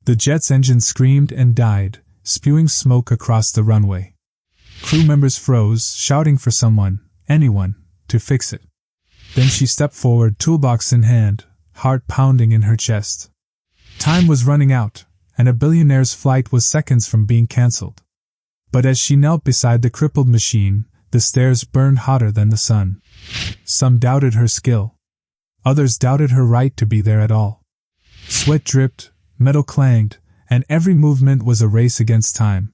The jet's engine screamed and died, spewing smoke across the runway. Crew members froze, shouting for someone, anyone, to fix it. Then she stepped forward, toolbox in hand, heart pounding in her chest. Time was running out, and a Billionaire's flight was seconds from being cancelled. But as she knelt beside the crippled machine, the stairs burned hotter than the sun. Some doubted her skill. Others doubted her right to be there at all. Sweat dripped, metal clanged, and every movement was a race against time.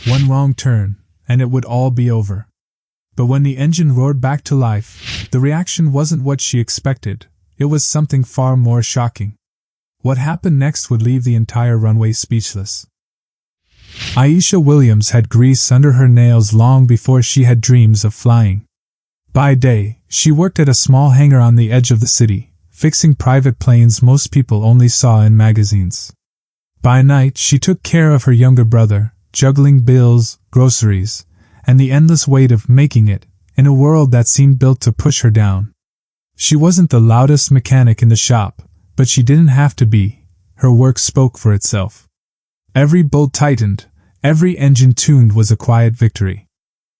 One wrong turn, and it would all be over. But when the engine roared back to life, the reaction wasn't what she expected. It was something far more shocking. What happened next would leave the entire runway speechless. Aisha Williams had grease under her nails long before she had dreams of flying. By day, she worked at a small hangar on the edge of the city, fixing private planes most people only saw in magazines. By night, she took care of her younger brother, juggling bills, groceries, and the endless weight of making it, in a world that seemed built to push her down. She wasn't the loudest mechanic in the shop, but she didn't have to be. Her work spoke for itself. Every bolt tightened, every engine tuned was a quiet victory.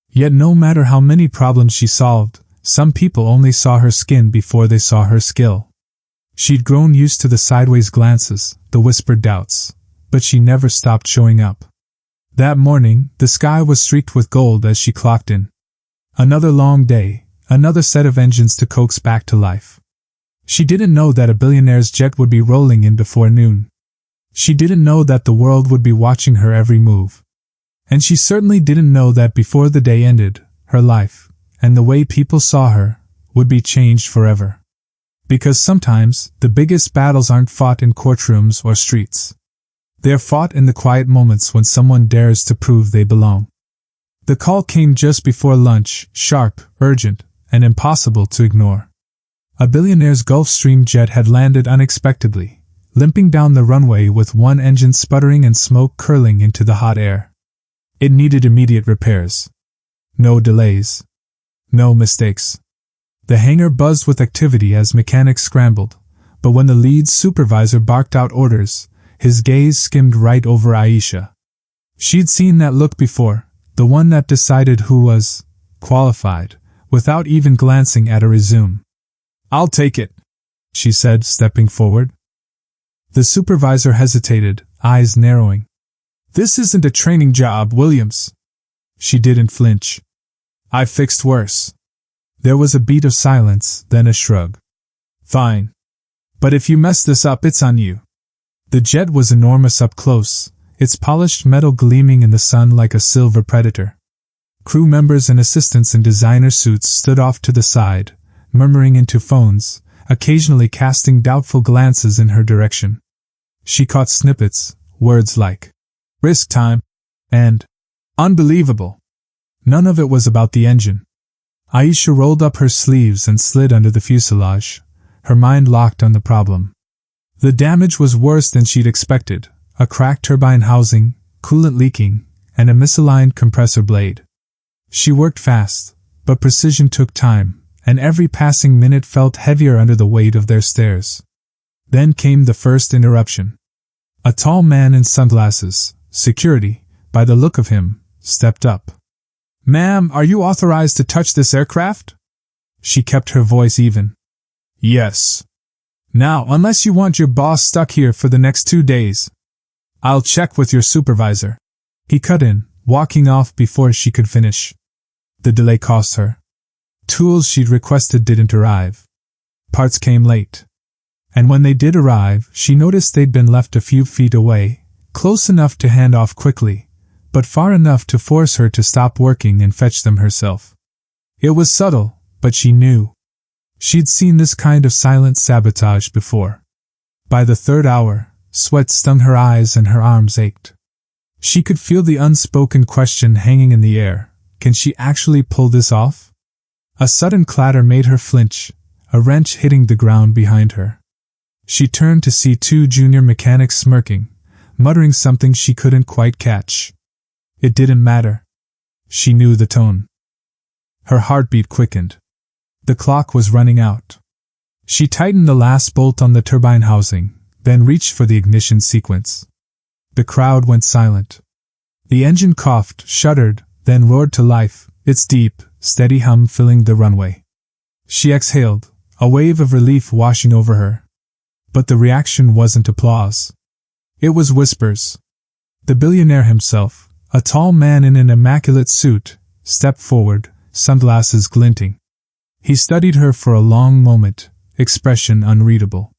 Yet no matter how many problems she solved, some people only saw her skin before they saw her skill. She'd grown used to the sideways glances, the whispered doubts, but she never stopped showing up. That morning, the sky was streaked with gold as she clocked in. Another long day, another set of engines to coax back to life. She didn't know that a Billionaire's jet would be rolling in before noon. She didn't know that the world would be watching her every move. And she certainly didn't know that before the day ended, her life, and the way people saw her, would be changed forever. Because sometimes, the biggest battles aren't fought in courtrooms or streets. They're fought in the quiet moments when someone dares to prove they belong. The call came just before lunch, sharp, urgent, and impossible to ignore. A Billionaire's Gulfstream jet had landed unexpectedly, limping down the runway with one engine sputtering and smoke curling into the hot air. It needed immediate repairs. No delays. No mistakes. The hangar buzzed with activity as mechanics scrambled, but when the lead supervisor barked out orders, his gaze skimmed right over Aisha. She'd seen that look before, the one that decided who was qualified, without even glancing at a resume. "I'll take it," she said, stepping forward. The supervisor hesitated, eyes narrowing. "This isn't a training job, Williams." She didn't flinch. "I've fixed worse." There was a beat of silence, then a shrug. "Fine. But if you mess this up, it's on you." The jet was enormous up close, its polished metal gleaming in the sun like a silver predator. Crew members and assistants in designer suits stood off to the side, murmuring into phones, occasionally casting doubtful glances in her direction. She caught snippets, words like, "risk time," and "unbelievable." None of it was about the engine. Aisha rolled up her sleeves and slid under the fuselage, her mind locked on the problem. The damage was worse than she'd expected, a cracked turbine housing, coolant leaking, and a misaligned compressor blade. She worked fast, but precision took time, and every passing minute felt heavier under the weight of their stares. Then came the first interruption. A tall man in sunglasses, security, by the look of him, stepped up. "Ma'am, are you authorized to touch this aircraft?" She kept her voice even. "Yes. Now, unless you want your boss stuck here for the next 2 days. I'll check with your supervisor." He cut in, walking off before she could finish. The delay cost her. Tools she'd requested didn't arrive. Parts came late. And when they did arrive, she noticed they'd been left a few feet away, close enough to hand off quickly, but far enough to force her to stop working and fetch them herself. It was subtle, but she knew. She'd seen this kind of silent sabotage before. By the third hour, sweat stung her eyes and her arms ached. She could feel the unspoken question hanging in the air. Can she actually pull this off? A sudden clatter made her flinch, a wrench hitting the ground behind her. She turned to see 2 junior mechanics smirking, muttering something she couldn't quite catch. It didn't matter. She knew the tone. Her heartbeat quickened. The clock was running out. She tightened the last bolt on the turbine housing, then reached for the ignition sequence. The crowd went silent. The engine coughed, shuddered, then roared to life, its deep, steady hum filling the runway. She exhaled, a wave of relief washing over her. But the reaction wasn't applause. It was whispers. The billionaire himself, a tall man in an immaculate suit, stepped forward, sunglasses glinting. He studied her for a long moment, expression unreadable.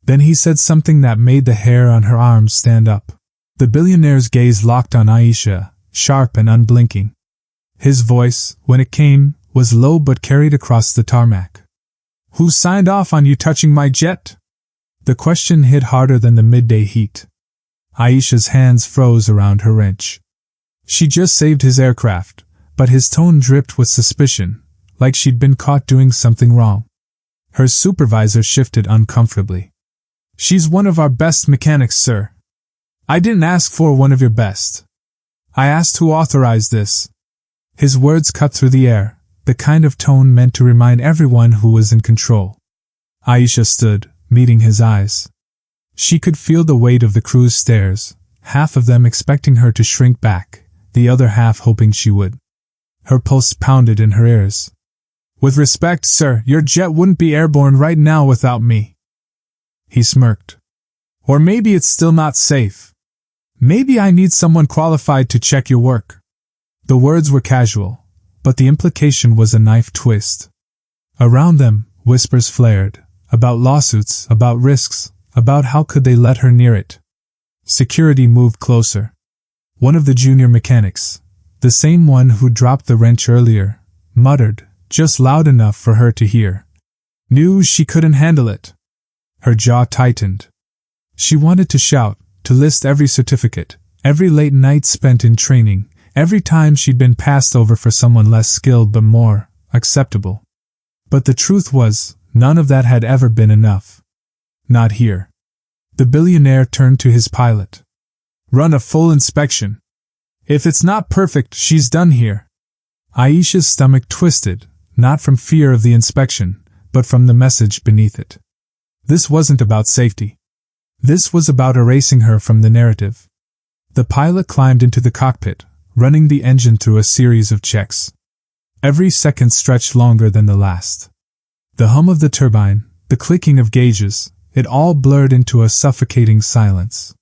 Then he said something that made the hair on her arms stand up. The billionaire's gaze locked on Aisha, sharp and unblinking. His voice, when it came, was low but carried across the tarmac. "Who signed off on you touching my jet?" The question hit harder than the midday heat. Aisha's hands froze around her wrench. She just saved his aircraft, but his tone dripped with suspicion, like she'd been caught doing something wrong. Her supervisor shifted uncomfortably. "She's one of our best mechanics, sir. I didn't ask for one of your best. I asked who authorized this." His words cut through the air, the kind of tone meant to remind everyone who was in control. Aisha stood, meeting his eyes. She could feel the weight of the crew's stares, half of them expecting her to shrink back, the other half hoping she would. Her pulse pounded in her ears. "With respect, sir, your jet wouldn't be airborne right now without me." He smirked. "Or maybe it's still not safe. Maybe I need someone qualified to check your work." The words were casual, but the implication was a knife twist. Around them, whispers flared, about lawsuits, about risks, about how could they let her near it. Security moved closer. One of the junior mechanics, the same one who dropped the wrench earlier, muttered, just loud enough for her to hear. Knew she couldn't handle it. Her jaw tightened. She wanted to shout, to list every certificate, every late night spent in training, every time she'd been passed over for someone less skilled but more acceptable. But the truth was, none of that had ever been enough. Not here. The billionaire turned to his pilot. "Run a full inspection. If it's not perfect, she's done here." Aisha's stomach twisted, not from fear of the inspection, but from the message beneath it. This wasn't about safety. This was about erasing her from the narrative. The pilot climbed into the cockpit, running the engine through a series of checks. Every second stretched longer than the last. The hum of the turbine, the clicking of gauges, it all blurred into a suffocating silence.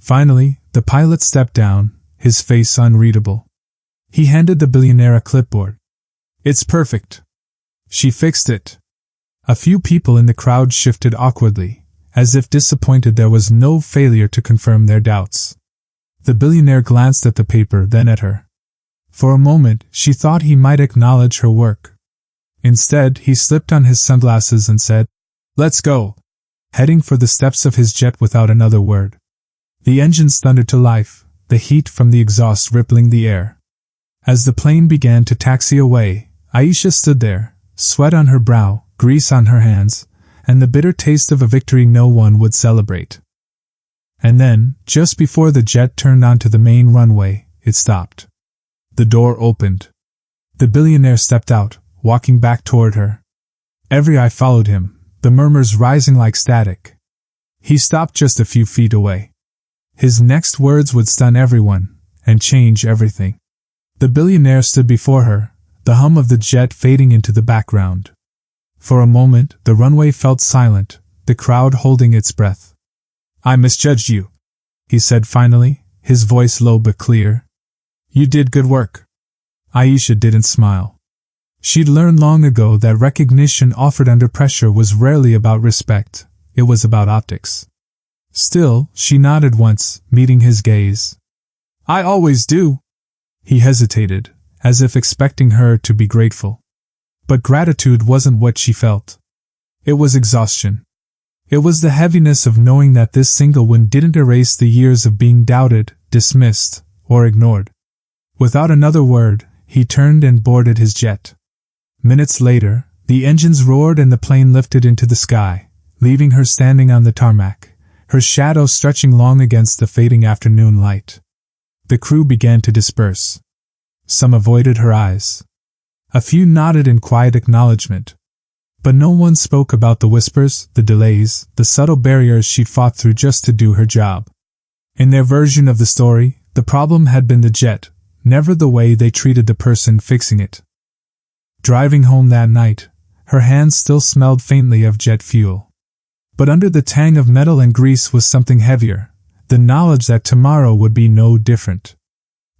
Finally, the pilot stepped down, his face unreadable. He handed the billionaire a clipboard. "It's perfect." She fixed it. A few people in the crowd shifted awkwardly, as if disappointed there was no failure to confirm their doubts. The billionaire glanced at the paper, then at her. For a moment, she thought he might acknowledge her work. Instead, he slipped on his sunglasses and said, "Let's go," heading for the steps of his jet without another word. The engines thundered to life, the heat from the exhaust rippling the air. As the plane began to taxi away, Aisha stood there, sweat on her brow, grease on her hands, and the bitter taste of a victory no one would celebrate. And then, just before the jet turned onto the main runway, it stopped. The door opened. The billionaire stepped out, walking back toward her. Every eye followed him, the murmurs rising like static. He stopped just a few feet away. His next words would stun everyone, and change everything. The billionaire stood before her, the hum of the jet fading into the background. For a moment, the runway felt silent, the crowd holding its breath. "I misjudged you," he said finally, his voice low but clear. "You did good work." Aisha didn't smile. She'd learned long ago that recognition offered under pressure was rarely about respect, it was about optics. Still, she nodded once, meeting his gaze. "I always do." He hesitated, as if expecting her to be grateful. But gratitude wasn't what she felt. It was exhaustion. It was the heaviness of knowing that this single win didn't erase the years of being doubted, dismissed, or ignored. Without another word, he turned and boarded his jet. Minutes later, the engines roared and the plane lifted into the sky, leaving her standing on the tarmac, her shadow stretching long against the fading afternoon light. The crew began to disperse. Some avoided her eyes. A few nodded in quiet acknowledgement. But no one spoke about the whispers, the delays, the subtle barriers she'd fought through just to do her job. In their version of the story, the problem had been the jet, never the way they treated the person fixing it. Driving home that night, her hands still smelled faintly of jet fuel. But under the tang of metal and grease was something heavier, the knowledge that tomorrow would be no different.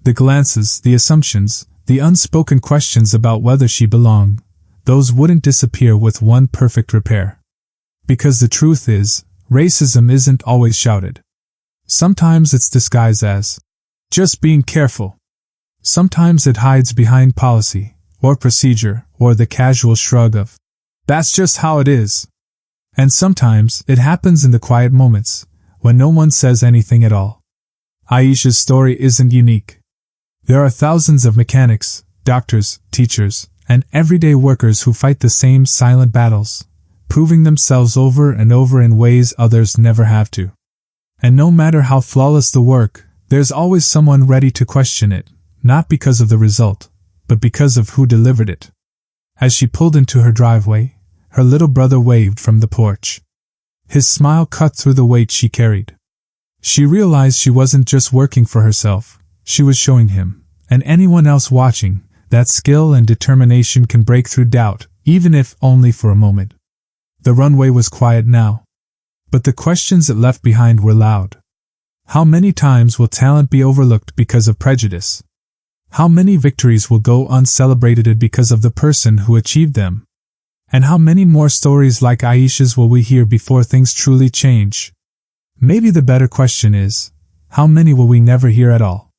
The glances, the assumptions, the unspoken questions about whether she belonged, those wouldn't disappear with one perfect repair. Because the truth is, racism isn't always shouted. Sometimes it's disguised as just being careful. Sometimes it hides behind policy, or procedure, or the casual shrug of, that's just how it is. And sometimes it happens in the quiet moments, when no one says anything at all. Aisha's story isn't unique. There are thousands of mechanics, doctors, teachers, and everyday workers who fight the same silent battles, proving themselves over and over in ways others never have to. And no matter how flawless the work, there's always someone ready to question it, not because of the result, but because of who delivered it. As she pulled into her driveway, her little brother waved from the porch. His smile cut through the weight she carried. She realized she wasn't just working for herself, she was showing him, and anyone else watching, that skill and determination can break through doubt, even if only for a moment. The runway was quiet now. But the questions it left behind were loud. How many times will talent be overlooked because of prejudice? How many victories will go uncelebrated because of the person who achieved them? And how many more stories like Aisha's will we hear before things truly change? Maybe the better question is, how many will we never hear at all?